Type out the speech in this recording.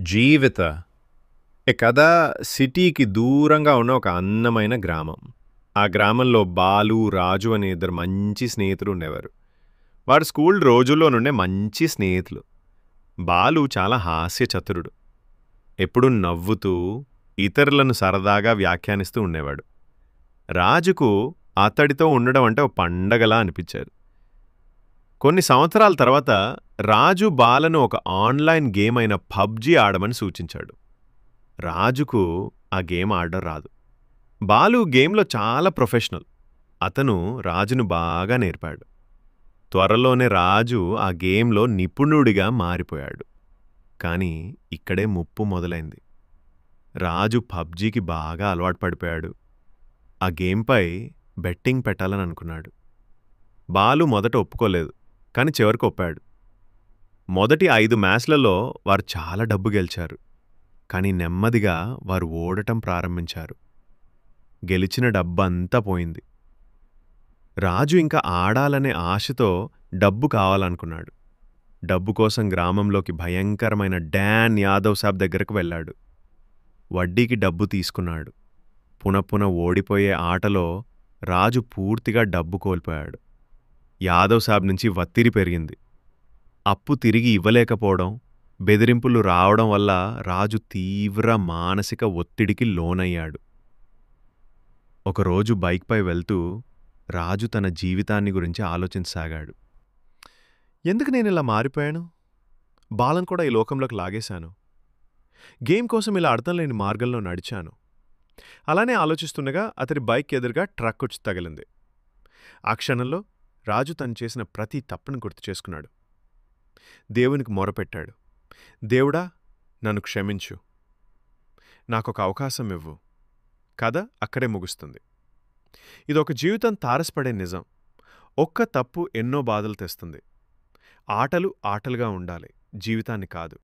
జీవిత ఏ కథ సిటీకి దూరంగా ఉన్న ఒక అందమైన గ్రామం. ఆ గ్రామంలో బాలు, రాజు అనే ఇద్దరు మంచి స్నేహితులు ఉండేవారు. వారు స్కూల్ రోజుల్లో నుండే మంచి స్నేహితులు. బాలు చాలా హాస్య చతురుడు. ఎప్పుడూ నవ్వుతూ, ఇతరులను సరదాగా వ్యాఖ్యానిస్తూ ఉండేవాడు. రాజుకు అతడితో ఉండడం అంటే ఓ పండగలా అనిపించేది. కొన్ని సంవత్సరాల తర్వాత రాజు బాలను ఒక ఆన్లైన్ గేమ్ అయిన పబ్జీ ఆడమని సూచించాడు. రాజుకు ఆ గేమ్ ఆడడం రాదు. బాలు గేమ్లో చాలా ప్రొఫెషనల్. అతను రాజును బాగా నేర్పాడు. త్వరలోనే రాజు ఆ గేమ్లో నిపుణుడిగా మారిపోయాడు. కానీ ఇక్కడే ముప్పు మొదలైంది. రాజు పబ్జీకి బాగా అలవాటు పడిపోయాడు. ఆ గేమ్పై బెట్టింగ్ పెట్టాలని అనుకున్నాడు. బాలు మొదట ఒప్పుకోలేదు, కానీ చివరికి ఒప్పాడు. మొదటి 5 మ్యాచ్లలో వారు చాలా డబ్బు గెలిచారు. కానీ నెమ్మదిగా వారు ఓడటం ప్రారంభించారు. గెలిచిన డబ్బంతా పోయింది. రాజు ఇంకా ఆడాలనే ఆశతో డబ్బు కావాలనుకున్నాడు. డబ్బు కోసం గ్రామంలోకి భయంకరమైన డాన్ యాదవ్ సాబ్ దగ్గరకు వెళ్ళాడు. వడ్డీకి డబ్బు తీసుకున్నాడు. పునఃపున ఓడిపోయే ఆటలో రాజు పూర్తిగా డబ్బు కోల్పోయాడు. యాదవ్ సాబ్ నుంచి వత్తిడి పెరిగింది. అప్పు తిరిగి ఇవ్వలేకపోవడం, బెదిరింపులు రావడం వల్ల రాజు తీవ్ర మానసిక ఒత్తిడికి లోనయ్యాడు. ఒకరోజు బైక్పై వెళ్తూ రాజు తన జీవితాన్ని గురించి ఆలోచించసాగాడు. ఎందుకు నేనిలా మారిపోయాను? బాలను కూడా ఈ లోకంలోకి లాగేశాను. గేమ్ కోసం ఇలా అర్థం లేని మార్గంలో నడిచాను. అలానే ఆలోచిస్తుండగా అతడి బైక్ ఎదురుగా ట్రక్ వచ్చి తగిలింది. ఆ క్షణంలో రాజు తను చేసిన ప్రతి తప్పును గుర్తు చేసుకున్నాడు. దేవునికి మొరపెట్టాడు. దేవుడా, నన్ను క్షమించు. నాకొక అవకాశం ఇవ్వు. కథ అక్కడే ముగుస్తుంది. ఇదొక జీవితం తారసపడే నిజం. ఒక్క తప్పు ఎన్నో బాధలు తెస్తుంది. ఆటలు ఆటలుగా ఉండాలి, జీవితాన్ని కాదు.